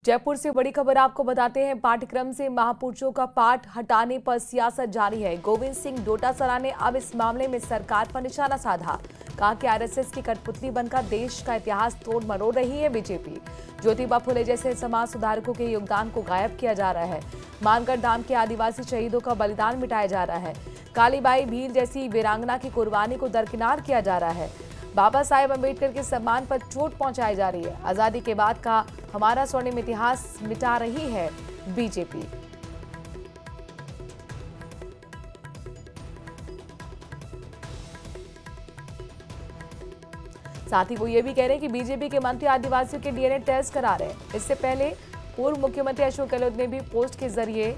जयपुर से बड़ी खबर आपको बताते हैं। पाठ्यक्रम से महापुरुषों का पाठ हटाने पर सियासत जारी है। गोविंद सिंह डोटासरा ने अब इस मामले में सरकार पर निशाना साधा। कहा कि आरएसएस की कठपुतली बनकर देश का इतिहास तोड़ मरोड़ रही है बीजेपी। ज्योतिबा फुले जैसे समाज सुधारकों के योगदान को गायब किया जा रहा है। मानगढ़ धाम के आदिवासी शहीदों का बलिदान मिटाया जा रहा है। कालीबाई भील जैसी वीरांगना की कुर्बानी को दरकिनार किया जा रहा है। बाबा साहेब अम्बेडकर के सम्मान पर चोट पहुंचाई जा रही है। आजादी के बाद का हमारा स्वर्णिम इतिहास मिटा रही है बीजेपी। साथ ही वो ये भी कह रहे हैं कि बीजेपी के मंत्री आदिवासियों के डीएनए टेस्ट करा रहे हैं। इससे पहले पूर्व मुख्यमंत्री अशोक गहलोत ने भी पोस्ट के जरिए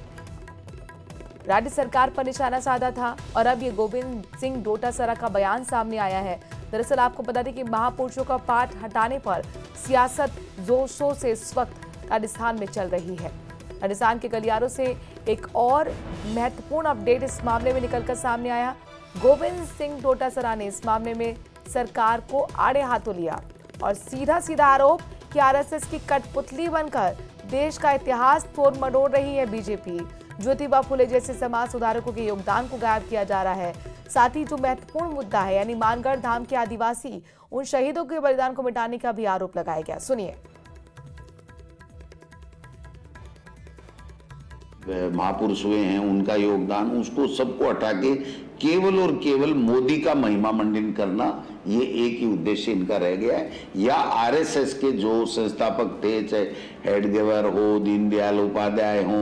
राज्य सरकार पर निशाना साधा था और अब ये गोविंद सिंह डोटासरा का बयान सामने आया है। दरअसल आपको बता दें कि महापुरुषों का पाठ हटाने पर सियासत जोर शोर से इस वक्त राजस्थान में चल रही है। राजस्थान के गलियारों से एक और महत्वपूर्ण अपडेट इस मामले में निकलकर सामने आया। गोविंद सिंह डोटासरा ने इस मामले में सरकार को आड़े हाथों लिया और सीधा आरोप कि आरएसएस की कठपुतली बनकर देश का इतिहास तोड़ मरोड़ रही है बीजेपी। ज्योतिबा फुले जैसे समाज सुधारकों के योगदान को गायब किया जा रहा है। साथ ही जो महत्वपूर्ण मुद्दा है यानी मानगढ़ धाम के आदिवासी उन शहीदों के बलिदान को मिटाने का भी आरोप लगाया गया। सुनिए। महापुरुष हुए हैं, उनका योगदान, उसको सबको हटा के केवल और केवल मोदी का महिमा मंडन करना, ये एक ही उद्देश्य इनका रह गया है। या आरएसएस के जो संस्थापक थे, चाहे हेडगेवर हो, दीनदयाल उपाध्याय हो,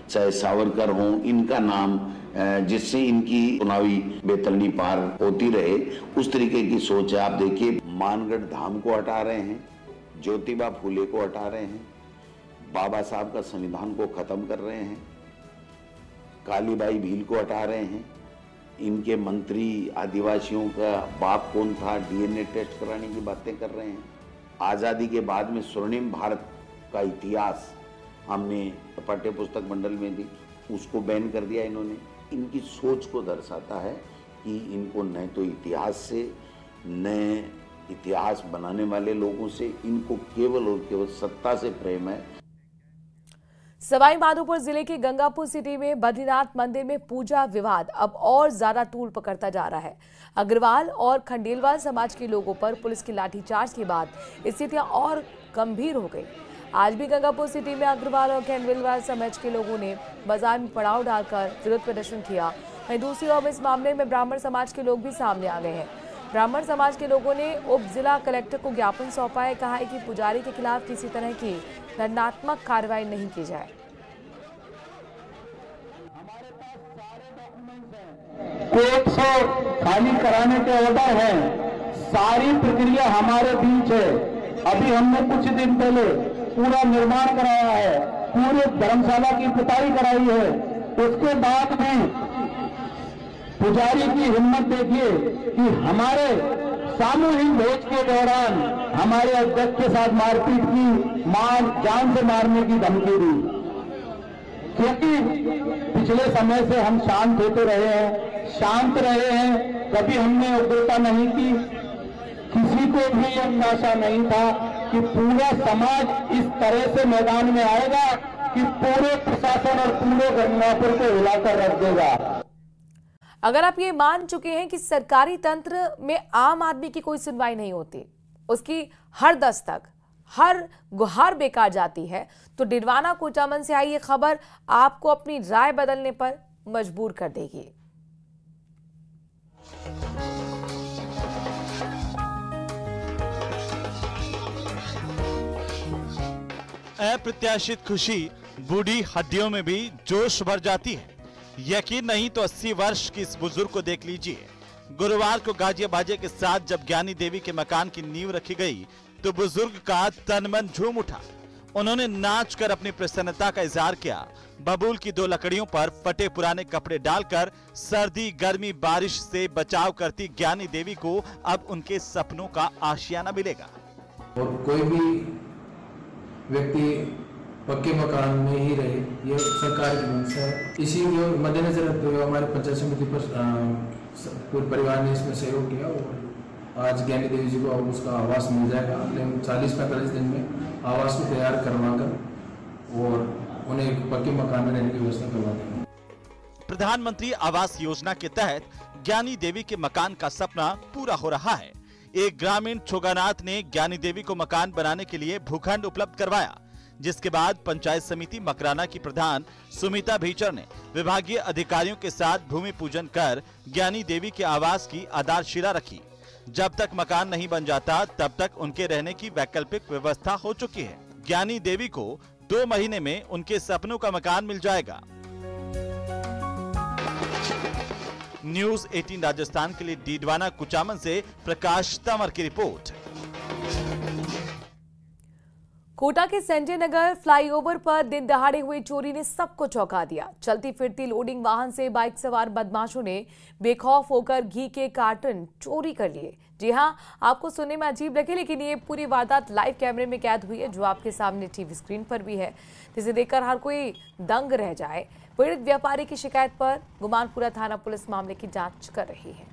चाहे सावरकर हो, इनका नाम जिससे इनकी चुनावी बेतलनी पार होती रहे, उस तरीके की सोच है। आप देखिए, मानगढ़ धाम को हटा रहे हैं, ज्योतिबा फुले को हटा रहे हैं, बाबा साहब का संविधान को खत्म कर रहे हैं, कालीबाई भील को हटा रहे हैं, इनके मंत्री आदिवासियों का बाप कौन था डीएनए टेस्ट कराने की बातें कर रहे हैं। आजादी के बाद में स्वर्णिम भारत का इतिहास हमने पाठ्य पुस्तक मंडल में दी, उसको बैन कर दिया इन्होंने। इनकी सोच को दर्शाता है कि इनको न तो इतिहास से, न इतिहास बनाने वाले लोगों से, इनको केवल और केवल सत्ता से प्रेम है। सवाई माधोपुर जिले के गंगापुर सिटी में बद्रीनाथ मंदिर में पूजा विवाद अब और ज्यादा तूल पकड़ता जा रहा है। अग्रवाल और खंडेलवाल समाज के लोगों पर पुलिस की लाठीचार्ज के बाद स्थितियां और गंभीर हो गई। आज भी गंगापुर सिटी में अग्रवाल और खंडेलवाल समाज के लोगों ने बाजार में पड़ाव डालकर विरोध प्रदर्शन किया। वहीं दूसरी ओर इस मामले में ब्राह्मण समाज के लोग भी सामने आ गए हैं। ब्राह्मण समाज के लोगों ने उप जिला कलेक्टर को ज्ञापन सौंपा है। कहा है कि पुजारी के खिलाफ किसी तरह की दंडात्मक कार्रवाई नहीं की जाए। कोर्ट से खाली कराने के ऑर्डर है, सारी प्रक्रिया हमारे बीच है। अभी हमने कुछ दिन पहले पूरा निर्माण कराया है, पूरे धर्मशाला की पुताई कराई है। उसके बाद भी पुजारी की हिम्मत देखिए कि हमारे सामूहिक भोज के दौरान हमारे अध्यक्ष के साथ मारपीट की, जान से मारने की धमकी दी। क्योंकि पिछले समय से हम शांत होते रहे हैं, शांत रहे हैं, कभी हमने उग्रता नहीं की। किसी को भी यह अंदाजा नहीं था कि पूरा समाज इस तरह से मैदान में आएगा कि पूरे प्रशासन और पूरे गंगापुर को हिलाकर रख देगा। अगर आप ये मान चुके हैं कि सरकारी तंत्र में आम आदमी की कोई सुनवाई नहीं होती, उसकी हर दस्तक, हर गुहार बेकार जाती है, तो डिडवाना कुचामन से आई ये खबर आपको अपनी राय बदलने पर मजबूर कर देगी। अप्रत्याशित खुशी बूढ़ी हड्डियों में भी जोश भर जाती है। यकीन नहीं तो 80 वर्ष की इस बुजुर्ग को देख लीजिए। गुरुवार को गाजिया बाजे के साथ जब ज्ञानी देवी के मकान की नींव रखी गई तो बुजुर्ग का तन मन झूम उठा। उन्होंने नाच कर अपनी प्रसन्नता का इजहार किया। बबूल की 2 लकड़ियों पर फटे पुराने कपड़े डालकर सर्दी गर्मी बारिश से बचाव करती ज्ञानी देवी को अब उनके सपनों का आशियाना मिलेगा। और कोई भी व्यक्ति पक्के मकान में ही रहे, ये सरकार की मंशा है। इसी को मद्देनजर रखते हुए हमारे पंचायत समिति पर पूरे परिवार ने इसमें सहयोग किया और आज ज्ञानी देवी जी को उसका आवास मिल जाएगा। लेकिन 40-45 दिन में आवास को तैयार करवा कर और उन्हें एक पक्के मकान में रहने की व्यवस्था करवा देंगे। प्रधानमंत्री आवास योजना के तहत ज्ञानी देवी के मकान का सपना पूरा हो रहा है। एक ग्रामीण छोगानाथ ने ज्ञानी देवी को मकान बनाने के लिए भूखंड उपलब्ध करवाया, जिसके बाद पंचायत समिति मकराना की प्रधान सुमिता भीचर ने विभागीय अधिकारियों के साथ भूमि पूजन कर ज्ञानी देवी के आवास की आधारशिला रखी। जब तक मकान नहीं बन जाता तब तक उनके रहने की वैकल्पिक व्यवस्था हो चुकी है। ज्ञानी देवी को 2 महीने में उनके सपनों का मकान मिल जाएगा। न्यूज़ 18 राजस्थान के लिए डीडवाना कुचामन से प्रकाश तंवर की रिपोर्ट। कोटा के संजय नगर फ्लाईओवर पर दिन दहाड़े हुई चोरी ने सबको चौंका दिया। चलती फिरती लोडिंग वाहन से बाइक सवार बदमाशों ने बेखौफ होकर घी के कार्टन चोरी कर लिए। जी हां, आपको सुनने में अजीब लगे लेकिन ये पूरी वारदात लाइव कैमरे में कैद हुई है, जो आपके सामने टीवी स्क्रीन पर भी है, जिसे देखकर हर कोई दंग रह जाए। पीड़ित व्यापारी की शिकायत पर गुमानपुरा थाना पुलिस मामले की जांच कर रही है।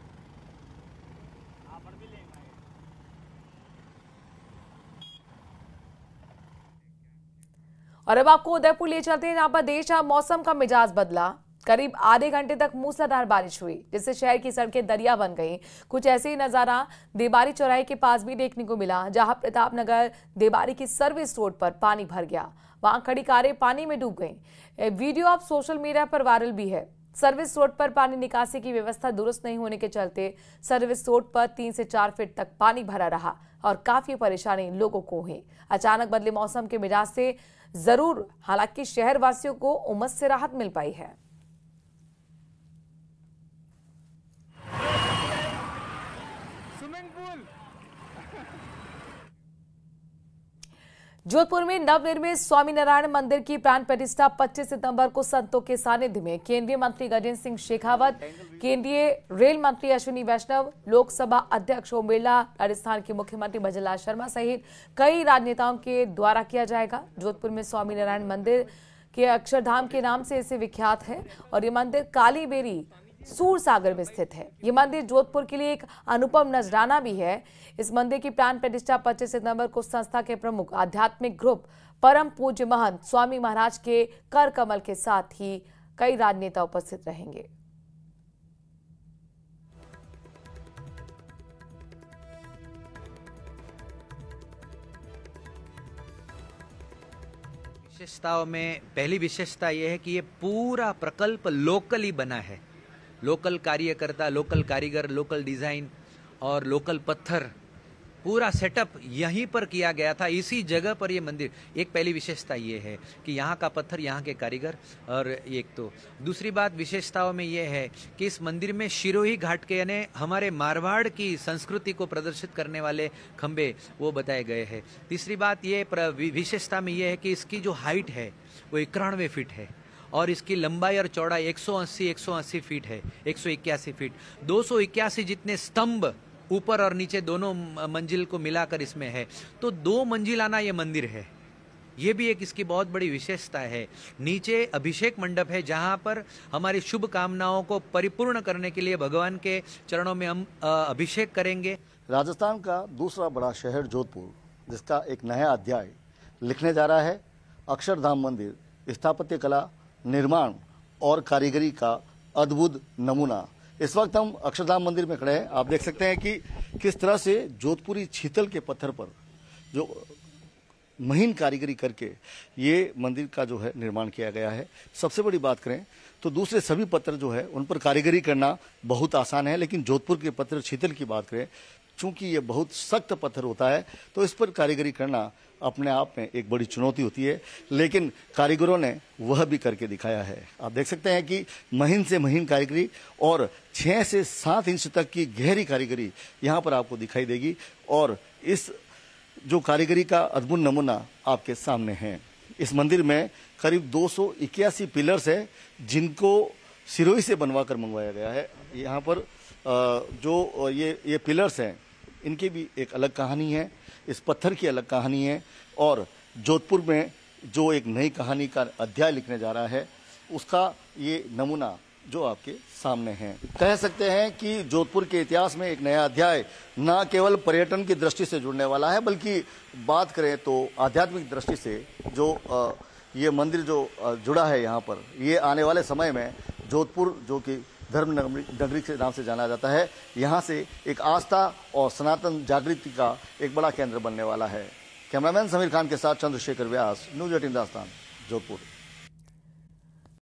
और अब आपको उदयपुर ले चलते हैं, जहां पर देर शाम मौसम का मिजाज बदला। करीब आधे घंटे तक मूसलाधार बारिश हुई, जिससे शहर की सड़कें दरिया बन गईं। कुछ ऐसे ही नजारा देबारी चौराहे के पास भी देखने को मिला, जहां प्रतापनगर देबारी की सर्विस रोड पर पानी भर गया। वहां खड़ी कारें पानी में डूब गईं। वीडियो अब सोशल मीडिया पर वायरल भी है। सर्विस रोड पर पानी निकासी की व्यवस्था दुरुस्त नहीं होने के चलते सर्विस रोड पर 3 से 4 फीट तक पानी भरा रहा और काफी परेशानी लोगों को हुई। अचानक बदले मौसम के मिजाज से जरूर हालांकि शहर वासियों को उमस से राहत मिल पाई है। जोधपुर में नवनिर्मित स्वामीनारायण मंदिर की प्राण प्रतिष्ठा 25 सितंबर को संतों के सानिध्य में केंद्रीय मंत्री गजेंद्र सिंह शेखावत, केंद्रीय रेल मंत्री अश्विनी वैष्णव, लोकसभा अध्यक्ष ओम बिरला, राजस्थान के मुख्यमंत्री भजनलाल शर्मा सहित कई राजनेताओं के द्वारा किया जाएगा। जोधपुर में स्वामीनारायण मंदिर के अक्षरधाम के नाम से इसे विख्यात है और ये मंदिर कालीबेरी सूर सागर में स्थित है। ये मंदिर जोधपुर के लिए एक अनुपम नजराना भी है। इस मंदिर की प्राण प्रतिष्ठा 25 सितंबर को संस्था के प्रमुख आध्यात्मिक ग्रुप परम पूज्य महंत स्वामी महाराज के कर कमल के साथ ही कई राजनेता उपस्थित रहेंगे। विशेषताओं में पहली विशेषता यह है कि ये पूरा प्रकल्प लोकली बना है। लोकल कार्यकर्ता, लोकल कारीगर, लोकल डिजाइन और लोकल पत्थर, पूरा सेटअप यहीं पर किया गया था, इसी जगह पर ये मंदिर। एक पहली विशेषता ये है कि यहाँ का पत्थर, यहाँ के कारीगर। और एक तो दूसरी बात विशेषताओं में ये है कि इस मंदिर में शिरोही घाट के यानी हमारे मारवाड़ की संस्कृति को प्रदर्शित करने वाले खंबे वो बताए गए हैं। तीसरी बात ये विशेषता में ये है कि इसकी जो हाइट है वो 91 फीट है और इसकी लंबाई और चौड़ाई 180 फीट है, 181 फीट। 281 जितने स्तंभ ऊपर और नीचे दोनों मंजिल को मिलाकर इसमें है, तो 2 मंजिलाना ये मंदिर है। ये भी एक इसकी बहुत बड़ी विशेषता है। नीचे अभिषेक मंडप है जहां पर हमारी शुभ कामनाओं को परिपूर्ण करने के लिए भगवान के चरणों में हम अभिषेक करेंगे। राजस्थान का दूसरा बड़ा शहर जोधपुर, जिसका एक नया अध्याय लिखने जा रहा है। अक्षरधाम मंदिर स्थापत्य कला, निर्माण और कारीगरी का अद्भुत नमूना। इस वक्त हम अक्षरधाम मंदिर में खड़े हैं। आप देख सकते हैं कि किस तरह से जोधपुरी छीतल के पत्थर पर जो महीन कारीगरी करके ये मंदिर का जो है निर्माण किया गया है। सबसे बड़ी बात करें तो दूसरे सभी पत्थर जो है उन पर कारीगरी करना बहुत आसान है, लेकिन जोधपुर के पत्थर छीतल की बात करें, चूंकि ये बहुत सख्त पत्थर होता है तो इस पर कारीगरी करना अपने आप में एक बड़ी चुनौती होती है, लेकिन कारीगरों ने वह भी करके दिखाया है। आप देख सकते हैं कि महीन से महीन कारीगरी और 6 से 7 इंच तक की गहरी कारीगरी यहाँ पर आपको दिखाई देगी और इस जो कारीगरी का अद्भुत नमूना आपके सामने है। इस मंदिर में करीब 281 पिलर्स है जिनको सिरोही से बनवा कर मंगवाया गया है। यहाँ पर जो ये पिलर्स हैं इनकी भी एक अलग कहानी है, इस पत्थर की अलग कहानी है और जोधपुर में जो एक नई कहानी का अध्याय लिखने जा रहा है उसका ये नमूना जो आपके सामने है। कह सकते हैं कि जोधपुर के इतिहास में एक नया अध्याय न केवल पर्यटन की दृष्टि से जुड़ने वाला है, बल्कि बात करें तो आध्यात्मिक दृष्टि से जो ये मंदिर जो जुड़ा है यहाँ पर, ये आने वाले समय में जोधपुर जो कि धर्म नगरी के नाम से जाना जाता है, यहाँ से एक आस्था और सनातन जागृति का एक बड़ा केंद्र बनने वाला है। कैमरामैन समीर खान के साथ चंद्रशेखर व्यास, न्यूज़ 18 दास्तान, जोधपुर।